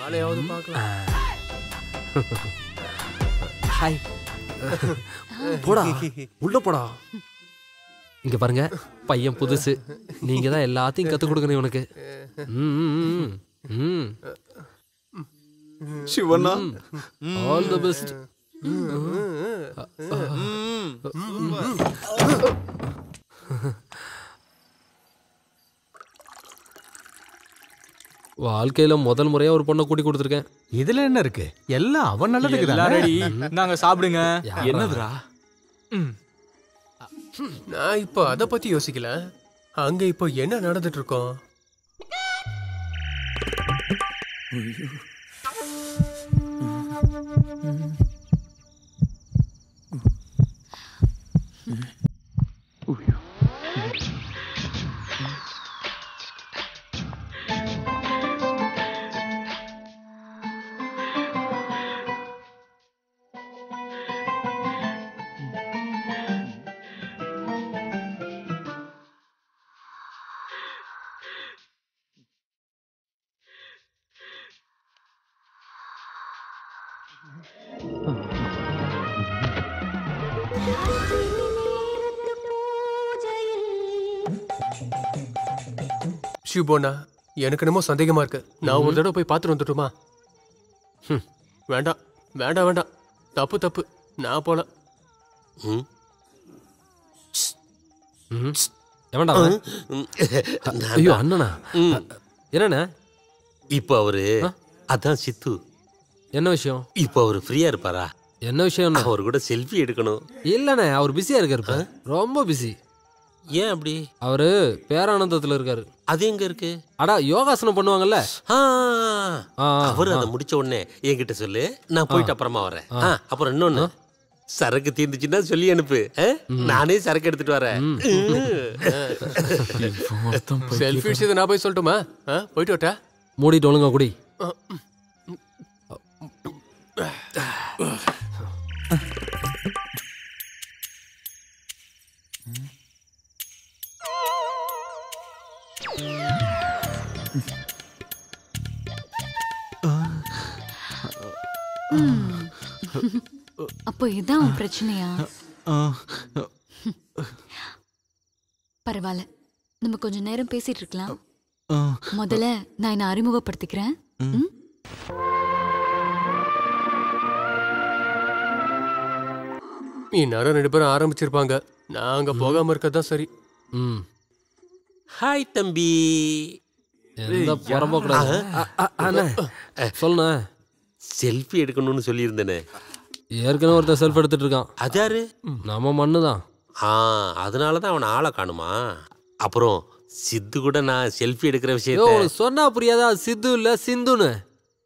ஆளையாவது பார்க்கலாம். ஹாய். போடா உள்ள போடா. இங்க பாருங்க, பையன் புதுசு, நீங்க தான் எல்லாத்தையும் கத்து கொடுக்கணும் இவனுக்கு. Shivanna, all the best. வாழ்க்கையில முதல் முறையா ஒரு பொண்ணை கூட்டி கொடுத்துருக்கேன். இதுல என்ன இருக்கு? எல்லாம் அவன் நல்லதுக்கு தான். நாங்க சாப்பிடுங்க. என்னதுடா? நான் இப்போ அத பத்தி யோசிக்கல. அங்க இப்போ என்ன நடந்துட்டு இருக்கோம்? ஷிபோனா, எனக்கு என்னமோ சந்தேகமா இருக்கு. நான் ஒரு தடவை போய் பார்த்துட்டு வந்துட்டுமா? வேண்டாம் வேண்டாம் வேண்டாம், தப்பு தப்பு, நான் போல. எவன்டா? ஐயோ அண்ணனா, என்னண்ணா? இப்போ அவரு அதான் சித்து. என்ன விஷயம்? இப்போ அவரு ஃப்ரீயா இருப்பாரா? என்ன விஷயம்? அவர் கூட செல்ஃபி எடுக்கணும். இல்லண்ணே, அவர் பிஸியா இருக்காரு, ரொம்ப பிஸி. ஏன் அப்படி? அவரு பேரானந்தத்துல இருக்காரு. அது எங்க இருக்கு? அடா யோகாசனம் பண்ணுவாங்கல்ல, அவரு அதை முடிச்ச உடனே என்கிட்ட சொல்லு, நான் போயிட்டு அப்புறமா வரேன். அப்புறம் இன்னொன்னு, சரக்கு தீர்ந்துச்சுன்னா சொல்லி அனுப்பு, நானே சரக்கு எடுத்துட்டு வரேன். செல்ஃபி இதை நான் போய் சொல்லட்டுமா? போயிட்டு வரட்டா? மூடிட்டு ஒழுங்கா குடி. அப்போ இதான் உன் பிரச்சனையா? பரவாயில்ல, நம்ம கொஞ்ச நேரம் பேசிட்டு இருக்கலாம். முதல்ல நான் என்ன அறிமுகப்படுத்திக்கிறேன். இந்நேரம் 2 பேரும் ஆரம்பிச்சிருப்பாங்க. நான் அங்க போகாம இருக்கதான் சரி. ஹாய் தம்பி. சொல்லுண்ண. செல்ஃபி எடுக்கணும்னு சொல்லியிருந்தேனே. ஏற்கனவே ஒருத்தர் செல்ஃபி எடுத்துட்டு இருக்கான். அதாரு நம்ம மண்ணுதான். அதனாலதான் அவனை ஆளை காணுமா? அப்புறம் சித்து கூட நான் செல்ஃபி எடுக்கிற விஷயத்த சொன்னா புரியாதா? சித்து இல்ல சிந்துன்னு.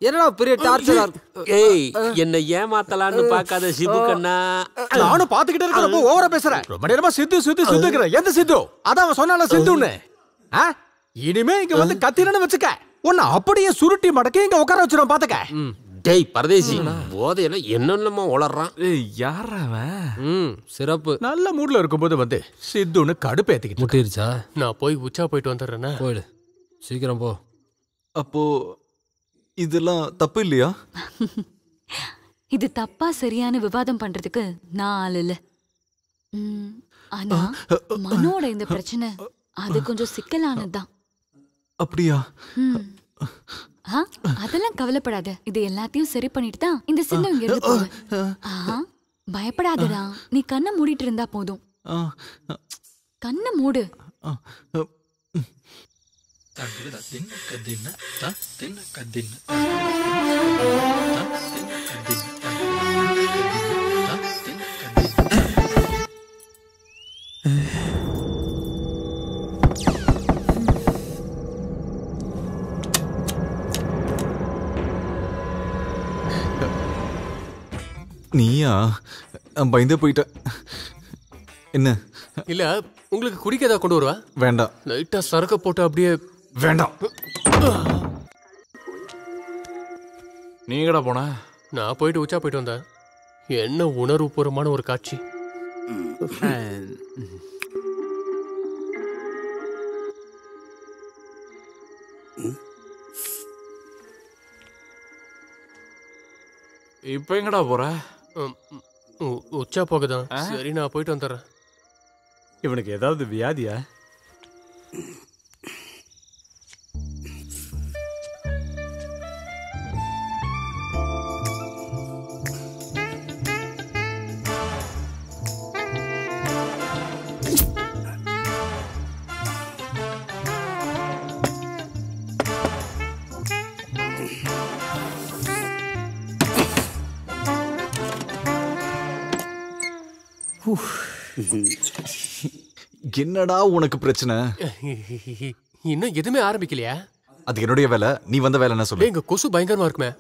என்னடா பெரிய டார்ச்சர். ஏய், என்ன ஏமாத்தலான்னு பாக்காத சிபு கண்ணா. நானும் பாத்துக்கிட்டே இருக்கிறப்போ ஓவரா பேசுறேன். ரொம்ப நேரமா சித்து சித்து சித்துக்கிற. எந்த சித்து? அதான் அவன் சொன்னால சித்துன்னு. இனிமே இங்க வந்து கத்திரன்னு வச்சுக்க, உன்னை அப்படியே சுருட்டி மடக்கி இங்க உட்கார வச்சிரும் பாத்துக்க. டேய் பரதேசி, போதையில என்னென்னமோ உளறான். யாரா அவன்? சிறப்பு. நல்ல மூட்ல இருக்கும்போது வந்து சித்துன்னு கடுப்பேத்திக்கிட்டு முட்டிருச்சா? நான் போய் உச்சா போயிட்டு வந்துடுறேன்னா. போயிடு, சீக்கிரம் போ. அப்போ இதெல்லாம் தப்பு இல்லையா? இது தப்பா சரியான விவாதம் பண்றதுக்கு நான் ஆள் இல்ல. ஆனா மனோட இந்த பிரச்சனை அது கொஞ்சம் சிக்கலானதுதான். அப்படியா? அதெல்லாம் கவலைப்படாத, இது எல்லாத்தையும் சரி பண்ணிட்டு தான் இந்த சின்ன இங்க இருந்து போவேன். பயப்படாதடா, நீ கண்ணை மூடிட்டு இருந்தா போதும். கண்ணை மூடு. நீயா? பயந்தே போயிட்ட. என்ன? இல்ல, உங்களுக்கு குடிக்க ஏதாவது கொண்டு வருவா? வேண்டாம். லைட்டா சரக்க போட்டு அப்படியே. வேண்டாம். நீங்கடா போன? நான் போயிட்டு உச்சா போயிட்டு வந்தேன். என்ன உணர்வுபூர்வமான ஒரு காட்சி. இப்ப எங்கடா போற? உச்சா போகுதான். சரி நான் போயிட்டு வந்துடுறேன். இவனுக்கு ஏதாவது வியாதியா? என்னடா உனக்கு பிரச்சனை? இன்னும் எதுவுமே ஆரம்பிக்கலையா? அது என்னுடைய வேலை. நீ வந்த வேலை என்ன சொல்லு. இங்க கொசு பயங்கரமா இருக்குமே.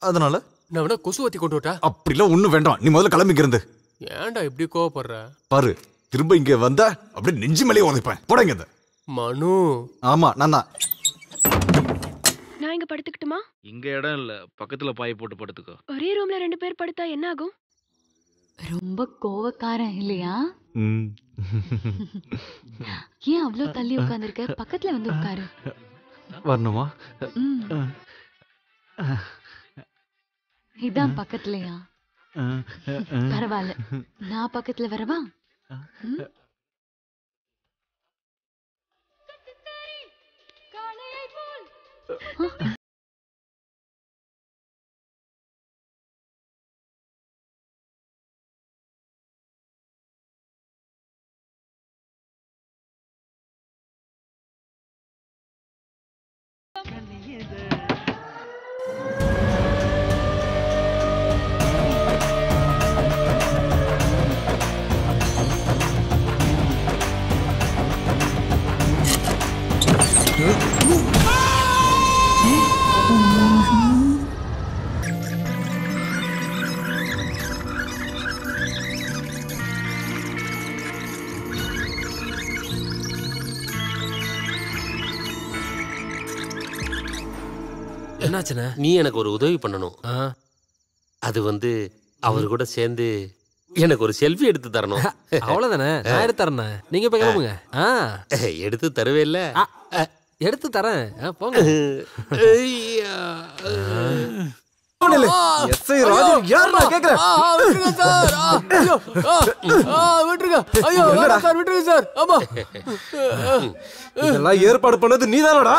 அதனால நான் வேணா கொசு வத்தி கொண்டு விட்டா? அப்படிலாம் ஒண்ணும் வேண்டாம். நீ முதல்ல கிளம்பிக்க இருந்து. ஏன்டா இப்படி கோவப்படுற? பாரு, திரும்ப இங்க வந்தா அப்படியே நெஞ்சு மேலே உதைப்பேன். போடங்க இந்த. மனு. ஆமா நான் தான். நான் இங்க படுத்துக்கிட்டுமா? இங்க இடம் இல்ல, பக்கத்துல பாய் போட்டு படுத்துக்கோ. ஒரே ரூம்ல 2 பேர் படுத்தா என்ன ஆகும்? ரொம்ப கோவக்காரன் இல்லையா? ஏன் அவ்வளவு தள்ளி உட்கார்ந்திருக்க? பக்கத்துல வந்து உட்காரு. வரணுமா? இதான் பக்கத்துலயா? பரவாயில்ல, நான் பக்கத்துல வரவா? என்னாச்சுண்ணே? நீ எனக்கு ஒரு உதவி பண்ணணும். அது வந்து அவர் கூட சேர்ந்து எனக்கு ஒரு செல்ஃபி எடுத்து தரணும். அவ்வளவுதானே, நான் எடுத்து தரேன். நீங்க இப்ப கிளம்புங்க. எடுத்து தருவே இல்ல? எடுத்து தரேன், போங்க. எஸ்ஐ ராஜன் யார் நான் கேக்குறேன். விட்டுருங்க சார். ஐயோ விட்டுருங்க. ஐயோ சார் விட்டுருங்க சார். ஆமா, இதெல்லாம் ஏற்பாடு பண்ணது நீதானடா?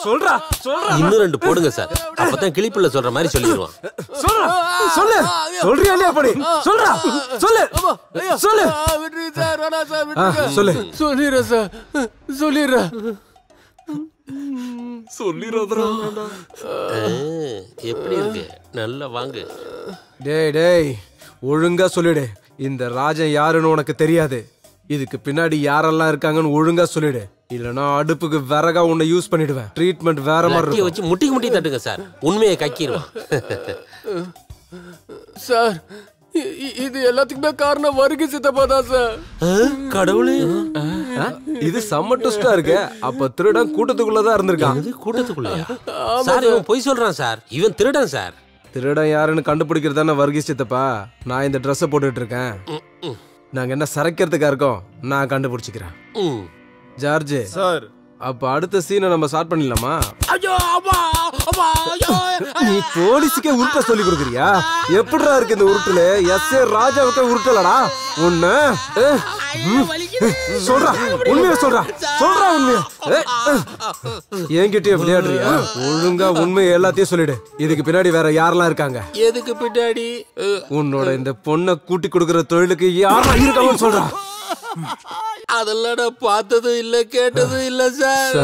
சொல்றா சொல்றா. இன்னும் 2 போடுங்க சார். அப்பதான் கிளிப்புள்ள சொல்ற மாதிரி சொல்லிடுவான். சொல்றா சொல்லு. சொல்றியா இல்லையா? படி சொல்றா. சொல்லு சொல்லு. விட்டுருங்க சார். வேணா சார், விட்டுருங்க. சொல்லு. சொல்லிடுறேன் சார், சொல்லிடுறேன். சொல்லிராதடா. எப்படி இருக்கு? நல்லா வாங்கு. டேய் டேய், ஒழுங்கா சொல்லிடு. இந்த ராஜன் யாருன்னு உனக்கு தெரியாது. இதுக்கு பின்னாடி யாரெல்லாம் இருக்காங்கன்னு ஒழுங்கா சொல்லிடு. இல்லனா அடுப்புக்கு விறகா உன்னை யூஸ் பண்ணிடுவேன். ட்ரீட்மெண்ட் வேற மாதிரி லட்டியை வச்சு முட்டி முட்டி தட்டுங்க சார். உண்மையை கக்கிடுவான். சார், இது எல்லாத்துக்குமே காரணம் வருகை சித்தப்பா தான் சார். கடவுளே, இது செம்ம ட்விஸ்டா இருக்கு. அப்ப திருடன் கூட்டத்துக்குள்ளதான் இருந்திருக்கான். கூட்டத்துக்குள்ளயா? சார் இவன் பொய் சொல்றான் சார். இவன் திருடன் சார். திருடன் யாருன்னு கண்டுபிடிக்கிறதானே வருகை சித்தப்பா. நான் இந்த ட்ரெஸ்ஸை போட்டுட்டு இருக்கேன். நாங்க என்ன சரைக்கிறதுக்கா இருக்கோம்? நான் கண்டுபிடிச்சிக்கிறேன். ஜார்ஜ் சார், அப்ப அடுத்த சீனை நம்ம ஸ்டார்ட் பண்ணிடலாமா? நீ போலீஸுக்கே உருட்ட சொல்லி கொடுக்குறியா? எப்படிடா இருக்கு இந்த உருட்டுல? எஸ்ஏ ராஜாவுக்கு உருட்டலடா உன்ன. சொல்றா உண்மையா, சொல்றா சொல்றா உண்மையா. என்கிட்டயே விளையாடுறியா? ஒழுங்கா உண்மையை எல்லாத்தையும் சொல்லிடு. இதுக்கு பின்னாடி வேற யாரெல்லாம் இருக்காங்க? எதுக்கு பின்னாடி? உன்னோட இந்த பொண்ணை கூட்டி கொடுக்கற தொழிலுக்கு யாரெல்லாம் இருக்காங்கன்னு சொல்றா. அதெல்லாம் நான் பார்த்ததும் இல்ல, கேட்டதும் இல்ல சார்.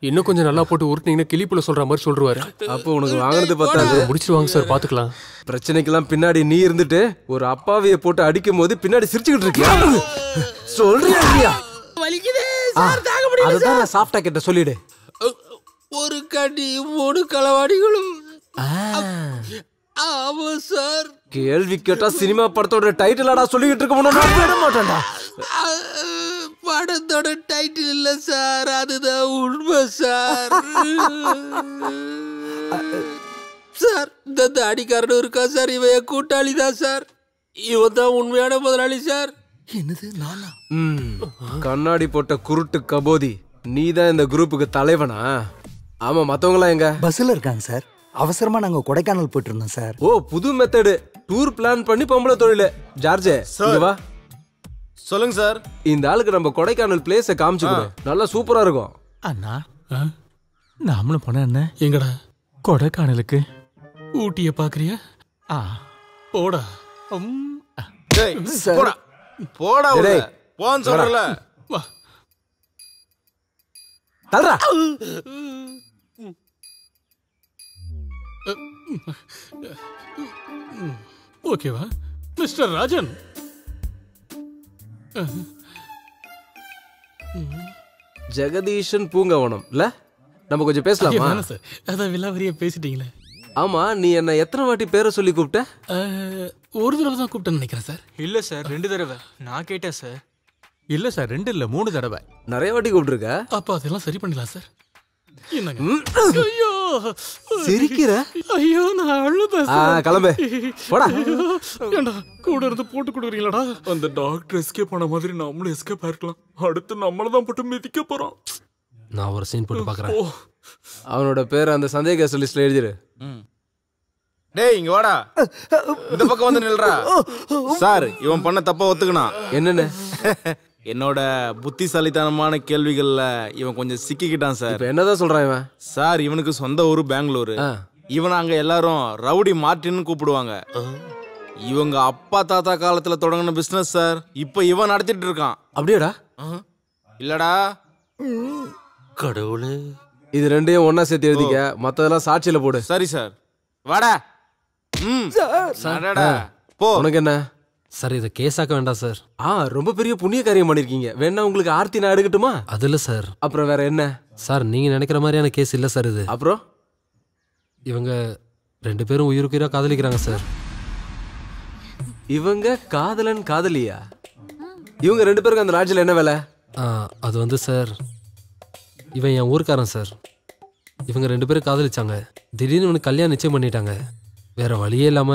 இன்னும் கொஞ்சம் நல்லா போட்டு உருட்டினீங்கன்னா கிளிப்புல சொல்ற மாதிரி சொல்றாரு. அப்போ உனக்கு வாங்கினது பத்தாது. முடிச்சிருவாங்க சார், பாத்துக்கலாம். பிரச்சனைக்கெல்லாம் பின்னாடி நீ இருந்துட்டு ஒரு அப்பாவிய போட்டு அடிக்கும் போது பின்னாடி சிரிச்சுக்கிட்டு இருக்கியா? சொல்றியா இல்லையா? அதுதான் நான் சாஃப்டா கிட்ட சொல்லிடு. ஒரு கடி 3 களவாடிகளும். ஆமா சார். கேள்வி கேட்டா சினிமா படத்தோட டைட்டிலடா சொல்லிக்கிட்டு இருக்க முடியும். நான் விட மாட்டேன்டா. படத்தோட டைட்டில் இல்ல சார், அதுதான் உண்மை சார். சார், இந்த அடிக்காரனும் இருக்கா சார். இவன் கூட்டாளி தான் சார். இவன் தான் உண்மையான முதலாளி சார். என்னது நானா? கண்ணாடி போட்ட குருட்டு கபோதி, நீ தான் இந்த குரூப்புக்கு தலைவனா? ஆமா, மத்தவங்களாம் எங்க? பஸ்ல இருக்காங்க சார். அவசரமா நாங்க கொடைக்கானல் போயிட்டு இருந்தோம் சார். ஓ, புது மெத்தடு. டூர் பிளான் பண்ணி பொம்பளை தொழில். ஜார்ஜ் இங்க வா. சொல்லுங்க சார். இந்த ஆளுக்கு நம்ம கொடைக்கானல் பிளேஸை காமிச்சு கொடு. நல்லா சூப்பரா இருக்கும். அண்ணா நாமளும் போன என்ன? எங்கடா? கொடைக்கானலுக்கு. ஊட்டிய பாக்குறியா? போடா. போடா போடா. போன்னு சொல்றல. வா தல்றா. ஓகேவா மிஸ்டர் ராஜன்? ஜெகதீஷன் பூங்கவனம் இல்ல? நம்ம கொஞ்சம் பேசலாமா? சார் அதான் விலாவரியா பேசிட்டீங்களே. ஆமா, நீ என்ன எத்தனை வாட்டி பேரை சொல்லி கூப்பிட்ட? ஒரு தடவை தான் கூப்பிட்டேன்னு நினைக்கிறேன் சார். இல்ல சார், 2 தடவை நான் கேட்டேன் சார். இல்ல சார், 2 இல்ல 3 தடவை. நிறைய வாட்டி கூப்பிட்டுருக்க. அப்ப அதெல்லாம் சரி பண்ணிடலாம் சார். என்னங்க? ஐயோ சிரிக்கிற? ஐயோ நான் அழுதேன். கிளம்பு போடா. ஏண்டா கூட இருந்து போட்டு கொடுக்குறீங்களாடா? அந்த டாக்டர் எஸ்கேப் ஆன மாதிரி நம்மளும் எஸ்கேப் ஆயிருக்கலாம். அடுத்து நம்மள தான் போட்டு மிதிக்க போறோம். நான் ஒரு சீன் போட்டு பாக்குறேன். அவனோட பேர் அந்த சந்தேக லிஸ்ட்ல எழுதிரு. டேய் இங்க வாடா. இந்த பக்கம் வந்து நில்றா. சார், இவன் பண்ண தப்பா ஒத்துக்கணும். என்னன்னு? என்னோட புத்திசாலித்தனமான கேள்விகள்ல இவன் கொஞ்சம் சிக்கிக்கிட்டான் சார். இப்ப என்னதான் சொல்றான் இவன்? சார், இவனுக்கு சொந்த ஊரு பெங்களூரு. இவன் அங்க எல்லாரும் ரவுடி மார்ட்டின்னு கூப்பிடுவாங்க. இவங்க அப்பா தாத்தா காலத்துல தொடங்கின பிசினஸ் சார். இப்ப இவன் நடத்திட்டு இருக்கான். அப்படியேடா? இல்லடா. கடவுளே, இது ரெண்டையும் ஒன்னா சேர்த்து எழுதிக்க. மத்ததெல்லாம் சாட்சியில போடு. சரி சார். வாடா. போ. உனக்கு என்ன சார்? இதை கேஸாக்க வேண்டாம் சார். ரொம்ப பெரிய புண்ணிய காரியம் பண்ணிருக்கீங்க. வேணா உங்களுக்கு ஆர்த்தி நான் எடுக்கட்டுமா? அது இல்ல சார். அப்புறம் வேற என்ன சார்? நீங்க நினைக்கிற மாதிரியான கேஸ் இல்ல சார் இது. அப்புறம் இவங்க 2 பேரும் உயிருக்கு உயிரா காதலிக்கிறாங்க சார். இவங்க காதலன் காதலியா? இவங்க 2 பேருக்கு அந்த லாட்ஜில் என்ன வேலை? அது வந்து சார், இவன் என் ஊருக்காரன் சார். இவங்க 2 பேரும் காதலிச்சாங்க. திடீர்னு இவனுக்கு கல்யாணம் நிச்சயம் பண்ணிட்டாங்க. வேற வழியே இல்லாம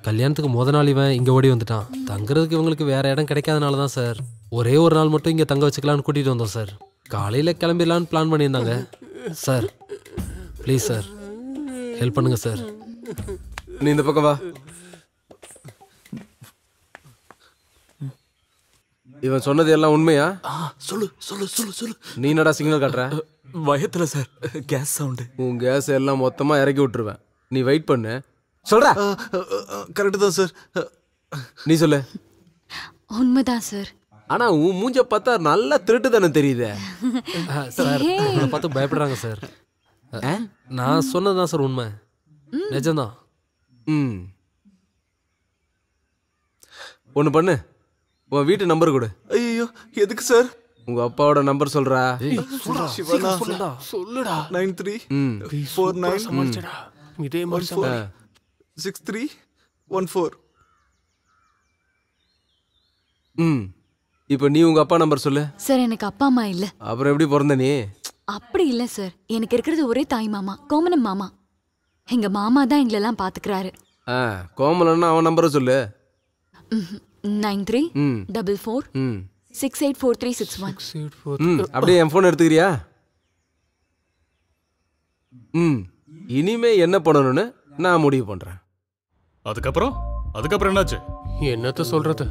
கல்யாணத்துக்கு முத நாள் இவன் இங்க ஓடி வந்துட்டான். தங்குறதுக்கு இவங்களுக்கு வேற இடம் கிடைக்காதனால தான் சார் ஒரே ஒரு நாள் மட்டும் இங்க தங்க வச்சுக்கலான்னு கூட்டிட்டு வந்தோம் சார். காலையில கிளம்பிடலான்னு பிளான் பண்ணியிருந்தாங்க சார். ப்ளீஸ் சார், ஹெல்ப் பண்ணுங்க சார். நீ இந்த பக்கம் வா. இவன் சொன்னது எல்லாம் உண்மையா? சொல்லு சொல்லு சொல்லு சொல்லு. நீ என்னடா சிக்னல் காட்டுற? பயத்துல சார், கேஸ் சவுண்டு. உன் கேஸ் எல்லாம் மொத்தமா இறக்கி விட்டுருவேன். நீ வெயிட் பண்ணு. சொல்ற? கரெக்ட் தான் சார். நீ சொல்லு. உண்மைதான் சார். ஆனா உன் மூஞ்ச பார்த்தா நல்லா திருட்டு தானே தெரியுதே. சார், உங்களை பார்த்து பயப்படுறாங்க சார். நான் சொன்னதுதான் சார் உண்மை, நிஜம்தான். ஒண்ணு பண்ணு, உன் வீட்டு நம்பர் கொடு. ஐயோ எதுக்கு சார்? உங்க அப்பாவோட நம்பர் சொல்றா. சொல்லுடா. 9349 இதே மாதிரி 6314. இப்ப நீ உங்க அப்பா நம்பர் சொல்லு. சார், எனக்கு அப்பா அம்மா இல்ல. அப்புறம் எப்படி பிறந்த நீ? அப்படி இல்ல சார், எனக்கு இருக்கிறது ஒரே தாய் மாமா, கோமலம் மாமா. எங்க மாமா தான் எங்களெல்லாம் பாத்துக்கிறாரு. கோமலன்னா அவன் நம்பரை சொல்லு. 9344684361. அப்படியே என் போன் எடுத்துக்கிறியா? இனிமே என்ன பண்ணணும்னு நான் முடிவு பண்றேன். அதுக்கப்புறம் என்னாச்சு? என்னத்த சொல்றது?